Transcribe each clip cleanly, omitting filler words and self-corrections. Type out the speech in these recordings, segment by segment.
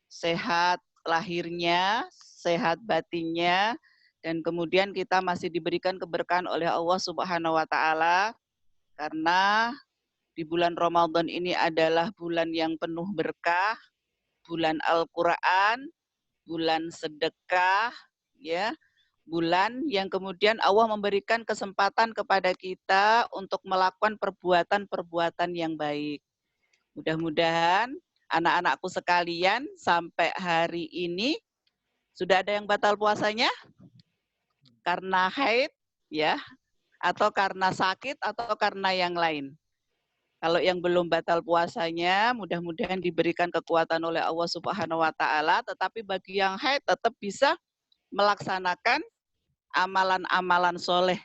sehat lahirnya, sehat batinnya, dan kemudian kita masih diberikan keberkahan oleh Allah Subhanahu wa taala karena di bulan Ramadan ini adalah bulan yang penuh berkah, bulan Al-Qur'an, bulan sedekah, ya. Bulan yang kemudian Allah memberikan kesempatan kepada kita untuk melakukan perbuatan-perbuatan yang baik. Mudah-mudahan anak-anakku sekalian sampai hari ini sudah ada yang batal puasanya karena haid ya, atau karena sakit atau karena yang lain. Kalau yang belum batal puasanya, mudah-mudahan diberikan kekuatan oleh Allah Subhanahu wa taala, tetapi bagi yang haid tetap bisa melaksanakan amalan-amalan soleh,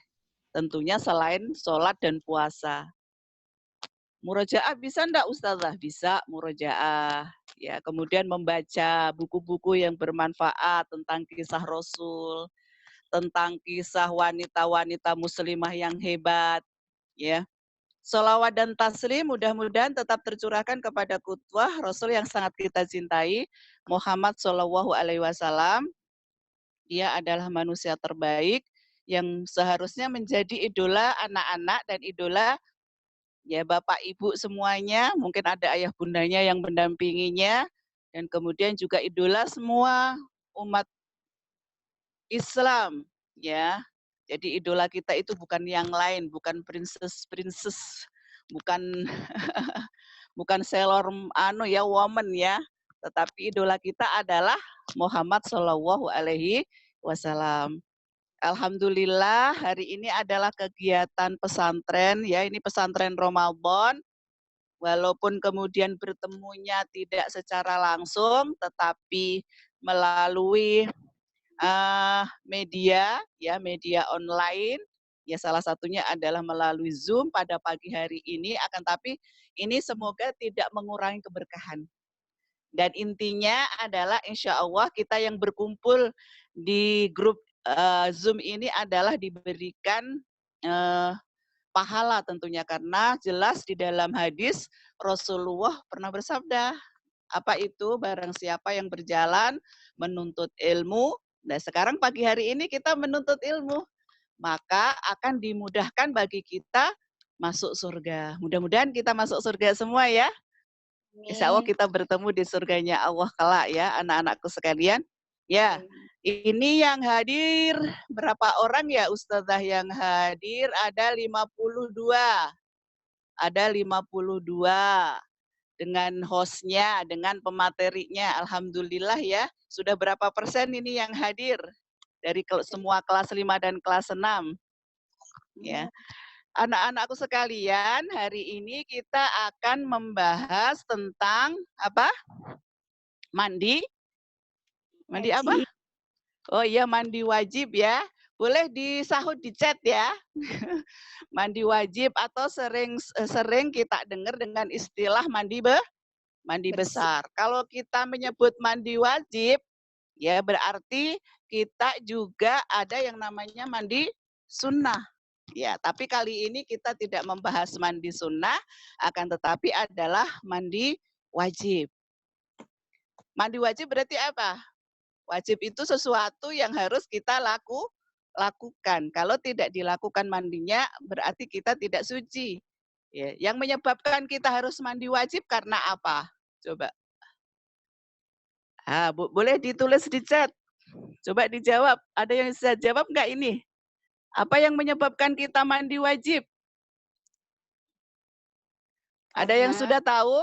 tentunya selain sholat dan puasa. Murojaah bisa enggak Ustazah? Bisa murojaah. Ya, kemudian membaca buku-buku yang bermanfaat tentang kisah Rasul, tentang kisah wanita-wanita muslimah yang hebat, ya. Sholawat dan taslim mudah-mudahan tetap tercurahkan kepada kutwah Rasul yang sangat kita cintai, Muhammad Shallallahu Alaihi Wasallam. Dia adalah manusia terbaik yang seharusnya menjadi idola anak-anak dan idola ya bapak ibu semuanya, mungkin ada ayah bundanya yang mendampinginya, dan kemudian juga idola semua umat Islam, ya. Jadi idola kita itu bukan yang lain, bukan princess, bukan bukan Sailor ya woman ya, tetapi idola kita adalah Muhammad Shallallahu Alaihi Wasallam. Alhamdulillah hari ini adalah kegiatan pesantren ya, ini pesantren Ramadan. Walaupun kemudian bertemunya tidak secara langsung, tetapi melalui media ya, media online. Ya salah satunya adalah melalui Zoom pada pagi hari ini, akan tapi ini semoga tidak mengurangi keberkahan. Dan intinya adalah insya Allah kita yang berkumpul di grup Zoom ini adalah diberikan pahala tentunya karena jelas di dalam hadis Rasulullah pernah bersabda, apa itu barang siapa yang berjalan menuntut ilmu, nah sekarang pagi hari ini kita menuntut ilmu, maka akan dimudahkan bagi kita masuk surga. Mudah-mudahan kita masuk surga semua ya. Insya Allah kita bertemu di surganya Allah kelak ya, anak-anakku sekalian. Ya, ini yang hadir berapa orang ya Ustazah yang hadir? Ada 52. Ada 52 dengan hostnya, dengan pematerinya. Alhamdulillah ya. Sudah berapa persen ini yang hadir dari semua kelas 5 dan kelas 6? Ya. Anak-anakku sekalian, hari ini kita akan membahas tentang apa? Mandi. Mandi apa? Oh iya, mandi wajib ya. Boleh disahut di chat ya. Mandi wajib atau sering kita dengar dengan istilah mandi besar. Kalau kita menyebut mandi wajib, ya berarti kita juga ada yang namanya mandi sunnah. Ya, tapi kali ini kita tidak membahas mandi sunnah, akan tetapi adalah mandi wajib. Mandi wajib berarti apa? Wajib itu sesuatu yang harus kita lakukan. Kalau tidak dilakukan mandinya, berarti kita tidak suci. Ya, yang menyebabkan kita harus mandi wajib karena apa? Coba. Boleh ditulis di chat. Coba dijawab. Ada yang bisa jawab nggak ini? Apa yang menyebabkan kita mandi wajib? Ada yang sudah tahu?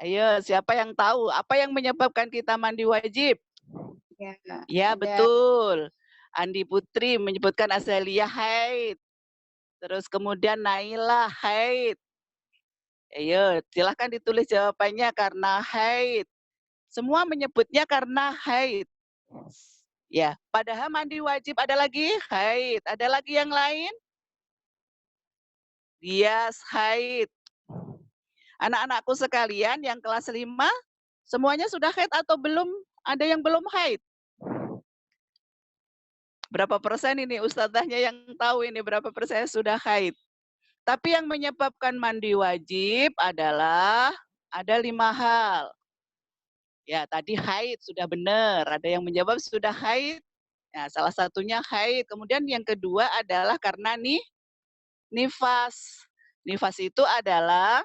Ayo, siapa yang tahu? Apa yang menyebabkan kita mandi wajib? Ya, betul. Andi Putri menyebutkan Azalia haid. Terus kemudian Naila haid. Ayo, silahkan ditulis jawabannya karena haid. Semua menyebutnya karena haid. Ya, padahal mandi wajib ada lagi haid. Ada lagi yang lain? Yes, haid. Anak-anakku sekalian yang kelas 5, semuanya sudah haid atau belum? Ada yang belum haid? Berapa persen ini ustazahnya yang tahu ini berapa persen sudah haid? Tapi yang menyebabkan mandi wajib adalah ada 5 hal. Ya, tadi haid sudah benar, ada yang menjawab sudah haid. Nah, salah satunya haid. Kemudian yang kedua adalah karena nifas. Nifas itu adalah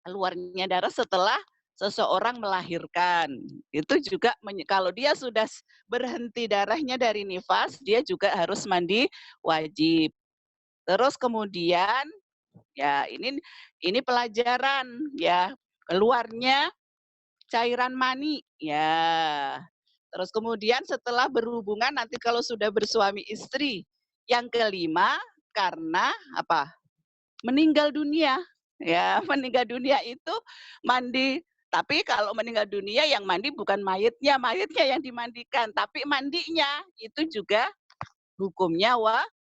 keluarnya darah setelah seseorang melahirkan. Itu juga kalau dia sudah berhenti darahnya dari nifas, dia juga harus mandi wajib. Terus kemudian ya ini pelajaran ya, keluarnya cairan mani, ya. Terus kemudian setelah berhubungan nanti kalau sudah bersuami istri. Yang kelima, karena apa? Meninggal dunia. Ya, meninggal dunia itu mandi. Tapi kalau meninggal dunia yang mandi bukan mayitnya, mayitnya yang dimandikan, tapi mandinya itu juga hukumnya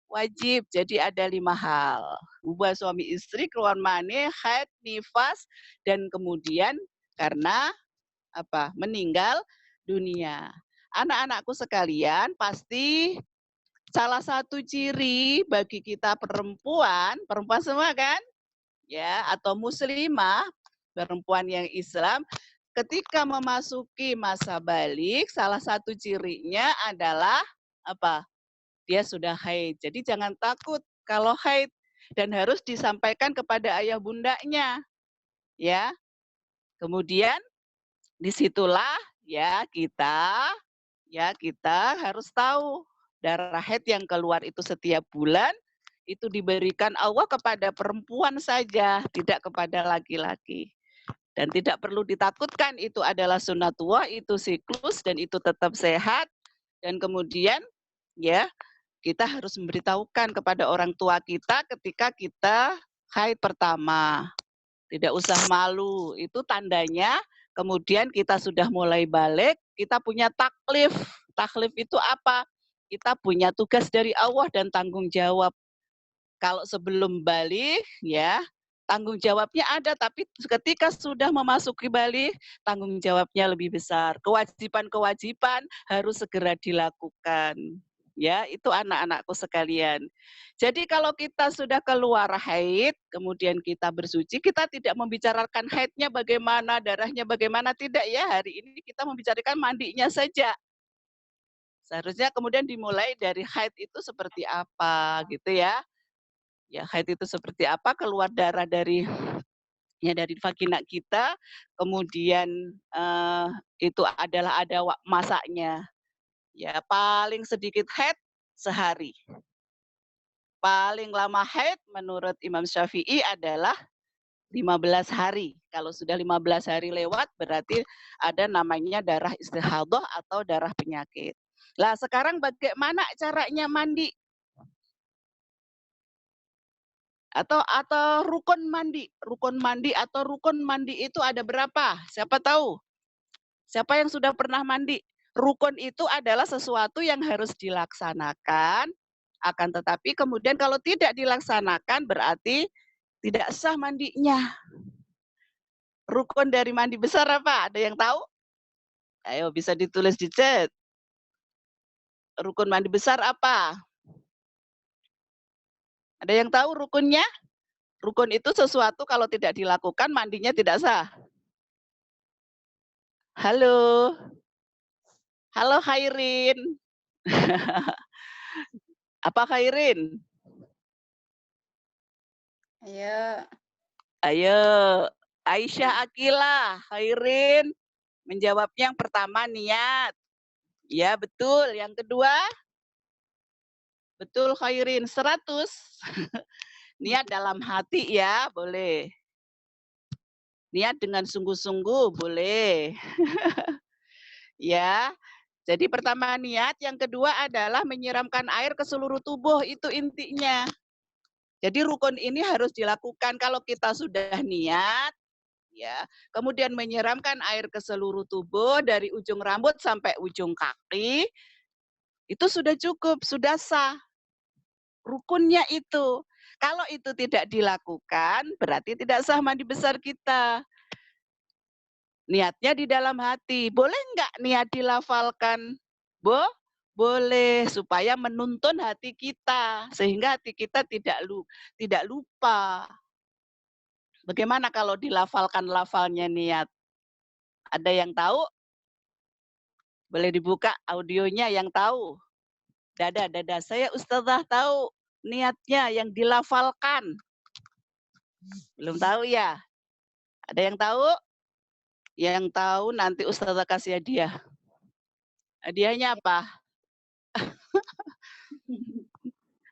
wajib. Jadi ada 5 hal. Hubungan suami istri, keluar mani, haid, nifas, dan kemudian karena apa? Meninggal dunia. Anak-anakku sekalian, pasti salah satu ciri bagi kita perempuan, perempuan semua kan? Ya, atau muslimah, perempuan yang Islam, ketika memasuki masa balik, salah satu cirinya adalah apa? Dia sudah haid. Jadi jangan takut kalau haid dan harus disampaikan kepada ayah bundanya, ya. Kemudian disitulah kita harus tahu darah haid yang keluar itu setiap bulan itu diberikan Allah kepada perempuan saja, tidak kepada laki-laki. Dan tidak perlu ditakutkan, itu adalah sunatullah, itu siklus dan itu tetap sehat. Dan kemudian ya kita harus memberitahukan kepada orang tua kita ketika kita haid pertama. Tidak usah malu, itu tandanya kemudian kita sudah mulai balik, kita punya taklif. Taklif itu apa? Kita punya tugas dari Allah dan tanggung jawab. Kalau sebelum balik, ya, tanggung jawabnya ada, tapi ketika sudah memasuki balik, tanggung jawabnya lebih besar. Kewajiban-kewajiban harus segera dilakukan. Ya, itu anak-anakku sekalian. Jadi kalau kita sudah keluar haid, kemudian kita bersuci, kita tidak membicarakan haidnya bagaimana, darahnya bagaimana, tidak ya. Hari ini kita membicarakan mandinya saja. Seharusnya kemudian dimulai dari haid itu seperti apa gitu ya. Ya, haid itu seperti apa, keluar darah dari dari vagina kita, kemudian itu adalah ada masaknya. Ya, paling sedikit haid sehari. Paling lama haid menurut Imam Syafi'i adalah 15 hari. Kalau sudah 15 hari lewat berarti ada namanya darah istihadah atau darah penyakit. Lah sekarang bagaimana caranya mandi? Atau rukun mandi. Rukun mandi atau rukun mandi itu ada berapa? Siapa tahu? Siapa yang sudah pernah mandi? Rukun itu adalah sesuatu yang harus dilaksanakan, akan tetapi kemudian kalau tidak dilaksanakan berarti tidak sah mandinya. Rukun dari mandi besar apa? Ada yang tahu? Ayo bisa ditulis di chat. Rukun mandi besar apa? Ada yang tahu rukunnya? Rukun itu sesuatu kalau tidak dilakukan mandinya tidak sah. Halo. Halo Khairin. Apa Khairin? Ayo. Ayo. Aisyah Akila, Khairin. Menjawabnya yang pertama niat. Ya betul. Yang kedua? Betul Khairin, 100. Niat dalam hati ya, boleh. Niat dengan sungguh-sungguh, boleh. Ya. Jadi pertama niat, yang kedua adalah menyiramkan air ke seluruh tubuh, itu intinya. Jadi rukun ini harus dilakukan kalau kita sudah niat, ya. Kemudian menyiramkan air ke seluruh tubuh dari ujung rambut sampai ujung kaki, itu sudah cukup, sudah sah. Rukunnya itu. Kalau itu tidak dilakukan, berarti tidak sah mandi besar kita. Niatnya di dalam hati. Boleh enggak niat dilafalkan? Boleh, supaya menuntun hati kita. Sehingga hati kita tidak lupa. Bagaimana kalau dilafalkan lafalnya niat? Ada yang tahu? Boleh dibuka audionya yang tahu. Dada, dada. Saya Ustazah tahu niatnya yang dilafalkan. Belum tahu ya? Ada yang tahu? Yang tahu nanti Ustazah kasih hadiah. Hadiahnya apa?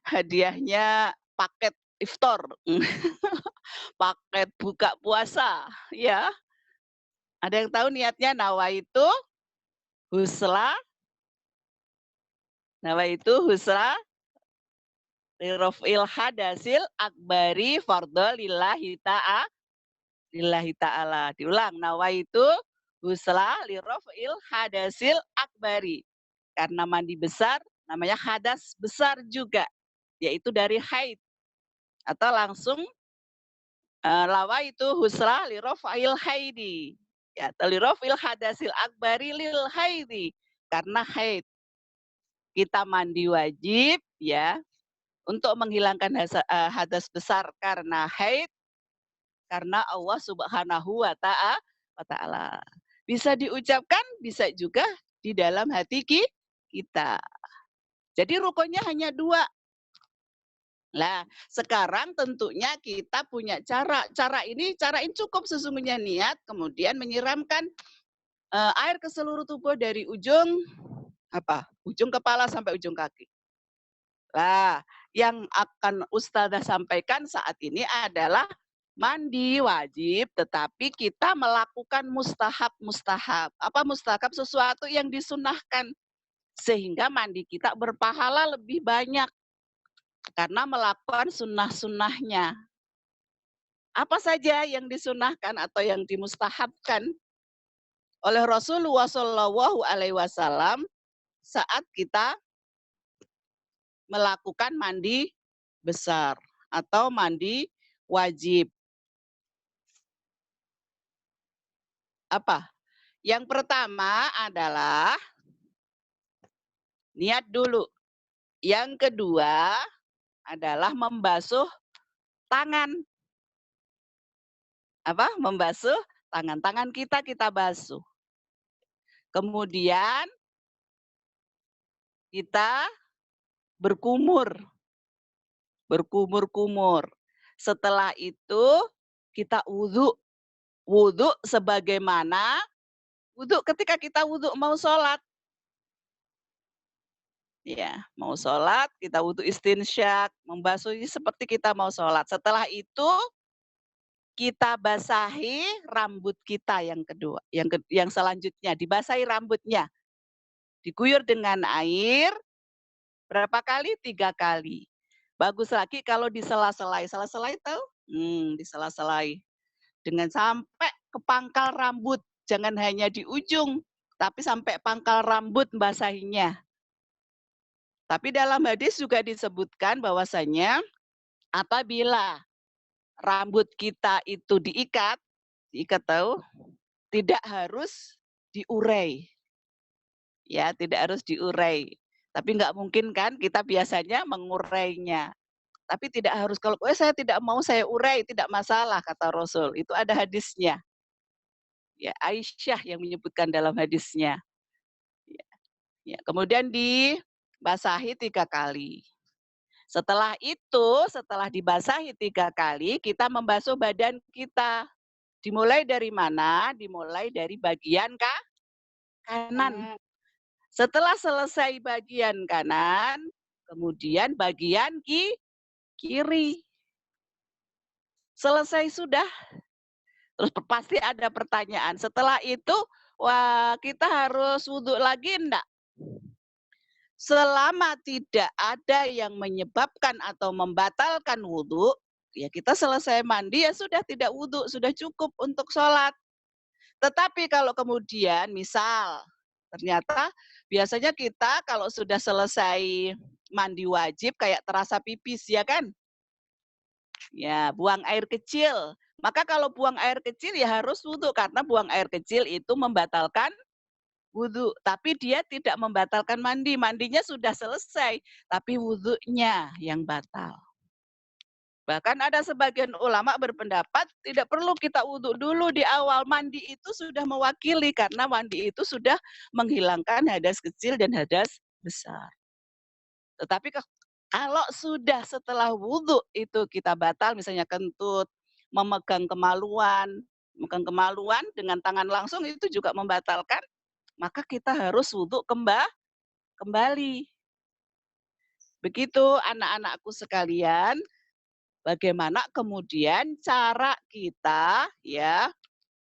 Hadiahnya paket iftar. Paket buka puasa, ya. Ada yang tahu niatnya nawaitu husla? Nawaitu husla lirafil hadasil akbari fardhu lillahi ta'ala. Diulang, nawaitu husla lirafil hadasil akbari. Karena mandi besar namanya hadas besar juga, yaitu dari haid. Atau langsung lawa itu husla lirafil haidi. Ya, lirafil hadasil akbari lil haidi. Karena haid. Kita mandi wajib ya untuk menghilangkan hadas besar karena haid, karena Allah Subhanahu wa ta'ala. Bisa diucapkan, bisa juga di dalam hati kita. Jadi rukunnya hanya 2. Nah, sekarang tentunya kita punya cara. Cara ini cukup sesungguhnya niat, kemudian menyiramkan air ke seluruh tubuh dari ujung ujung kepala sampai ujung kaki. Nah, yang akan Ustazah sampaikan saat ini adalah mandi wajib, tetapi kita melakukan mustahab. Apa mustahab? Sesuatu yang disunahkan. Sehingga mandi kita berpahala lebih banyak. Karena melakukan sunnah-sunnahnya. Apa saja yang disunahkan atau yang dimustahabkan oleh Rasulullah SAW saat kita melakukan mandi besar atau mandi wajib. Apa? Yang pertama adalah niat dulu. Yang kedua adalah membasuh tangan. Apa? Membasuh tangan. Tangan kita basuh. Kemudian kita berkumur. Berkumur-kumur. Setelah itu kita wudhu. Wudhu sebagaimana wudhu ketika kita wudhu mau sholat. Ya, mau sholat, kita wudhu istinsyak, membasuh seperti kita mau sholat. Setelah itu kita basahi rambut kita yang kedua, yang selanjutnya dibasahi rambutnya, diguyur dengan air berapa kali? 3 kali. Bagus lagi kalau disela-selai. Sela-selai tahu? Disela-selai dengan sampai ke pangkal rambut, jangan hanya di ujung, tapi sampai pangkal rambut basahinya. Tapi dalam hadis juga disebutkan bahwasanya apabila rambut kita itu diikat tahu, tidak harus diurai. Ya, tidak harus diurai. Tapi nggak mungkin kan kita biasanya mengurainya. Tapi tidak harus, kalau saya tidak mau saya urai, tidak masalah kata Rasul. Itu ada hadisnya. Ya, Aisyah yang menyebutkan dalam hadisnya. Ya, kemudian dibasahi 3 kali. Setelah itu, setelah dibasahi 3 kali, kita membasuh badan kita. Dimulai dari mana? Dimulai dari bagian kanan. Setelah selesai bagian kanan, kemudian bagian kiri. Selesai sudah. Terus pasti ada pertanyaan. Setelah itu, wah kita harus wudhu lagi enggak? Selama tidak ada yang menyebabkan atau membatalkan wudhu, ya kita selesai mandi ya sudah tidak wudhu, sudah cukup untuk sholat. Tetapi kalau kemudian misal ternyata biasanya kita kalau sudah selesai mandi wajib kayak terasa pipis ya kan? Ya buang air kecil. Maka kalau buang air kecil ya harus wudhu karena buang air kecil itu membatalkan wudhu, tapi dia tidak membatalkan mandi. Mandinya sudah selesai, tapi wudhunya yang batal. Bahkan ada sebagian ulama berpendapat tidak perlu kita wudhu dulu di awal, mandi itu sudah mewakili karena mandi itu sudah menghilangkan hadas kecil dan hadas besar. Tetapi kalau sudah setelah wudhu itu kita batal misalnya kentut, memegang kemaluan dengan tangan langsung itu juga membatalkan, maka kita harus wudhu kembali. Begitu anak-anakku sekalian, bagaimana kemudian cara kita ya